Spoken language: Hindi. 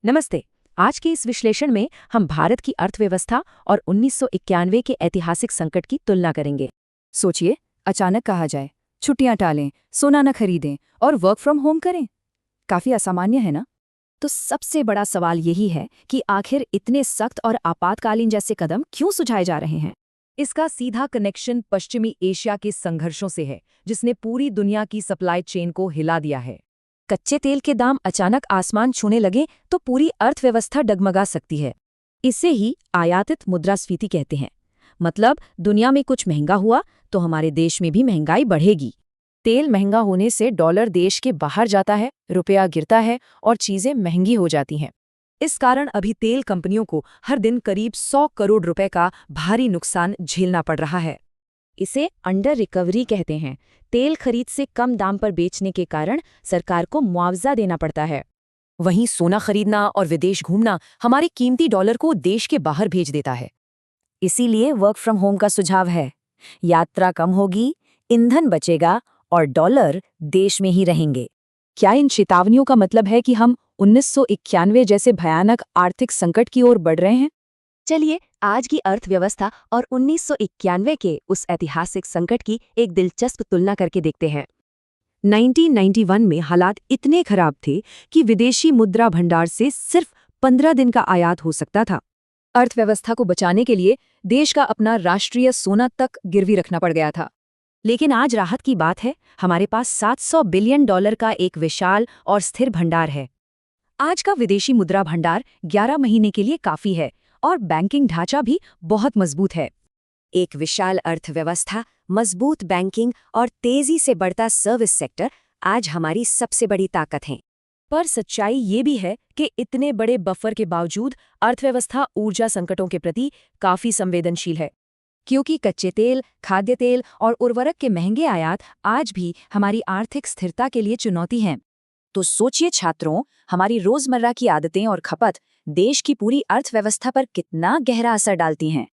नमस्ते। आज के इस विश्लेषण में हम भारत की अर्थव्यवस्था और 1991 के ऐतिहासिक संकट की तुलना करेंगे। सोचिए, अचानक कहा जाए छुट्टियां टालें, सोना न खरीदें और वर्क फ्रॉम होम करें। काफी असामान्य है ना? तो सबसे बड़ा सवाल यही है कि आखिर इतने सख्त और आपातकालीन जैसे कदम क्यों सुझाए जा रहे हैं। इसका सीधा कनेक्शन पश्चिमी एशिया के संघर्षों से है, जिसने पूरी दुनिया की सप्लाई चेन को हिला दिया है। कच्चे तेल के दाम अचानक आसमान छूने लगे तो पूरी अर्थव्यवस्था डगमगा सकती है। इसे ही आयातित मुद्रास्फीति कहते हैं। मतलब दुनिया में कुछ महंगा हुआ तो हमारे देश में भी महंगाई बढ़ेगी। तेल महंगा होने से डॉलर देश के बाहर जाता है, रुपया गिरता है और चीजें महंगी हो जाती हैं। इस कारण अभी तेल कंपनियों को हर दिन करीब 100 करोड़ रुपए का भारी नुकसान झेलना पड़ रहा है। इसे अंडर रिकवरी कहते हैं। तेल खरीद से कम दाम पर बेचने के कारण सरकार को मुआवजा देना पड़ता है। वहीं सोना खरीदना और विदेश घूमना हमारे कीमती डॉलर को देश के बाहर भेज देता है। इसीलिए वर्क फ्रॉम होम का सुझाव है। यात्रा कम होगी, ईंधन बचेगा और डॉलर देश में ही रहेंगे। क्या इन चेतावनियों का मतलब है कि हम 1991 जैसे भयानक आर्थिक संकट की ओर बढ़ रहे हैं? चलिए आज की अर्थव्यवस्था और 1991 के उस ऐतिहासिक संकट की एक दिलचस्प तुलना करके देखते हैं। 1991 में हालात इतने खराब थे कि विदेशी मुद्रा भंडार से सिर्फ 15 दिन का आयात हो सकता था। अर्थव्यवस्था को बचाने के लिए देश का अपना राष्ट्रीय सोना तक गिरवी रखना पड़ गया था। लेकिन आज राहत की बात है, हमारे पास 700 बिलियन डॉलर का एक विशाल और स्थिर भंडार है। आज का विदेशी मुद्रा भंडार 11 महीने के लिए काफी है और बैंकिंग ढांचा भी बहुत मजबूत है। एक विशाल अर्थव्यवस्था, मजबूत बैंकिंग और तेजी से बढ़ता सर्विस सेक्टर आज हमारी सबसे बड़ी ताकत हैं। पर सच्चाई ये भी है कि इतने बड़े बफर के बावजूद अर्थव्यवस्था ऊर्जा संकटों के प्रति काफी संवेदनशील है, क्योंकि कच्चे तेल, खाद्य तेल और उर्वरक के महंगे आयात आज भी हमारी आर्थिक स्थिरता के लिए चुनौती हैं। तो सोचिए छात्रों, हमारी रोजमर्रा की आदतें और खपत देश की पूरी अर्थव्यवस्था पर कितना गहरा असर डालती हैं।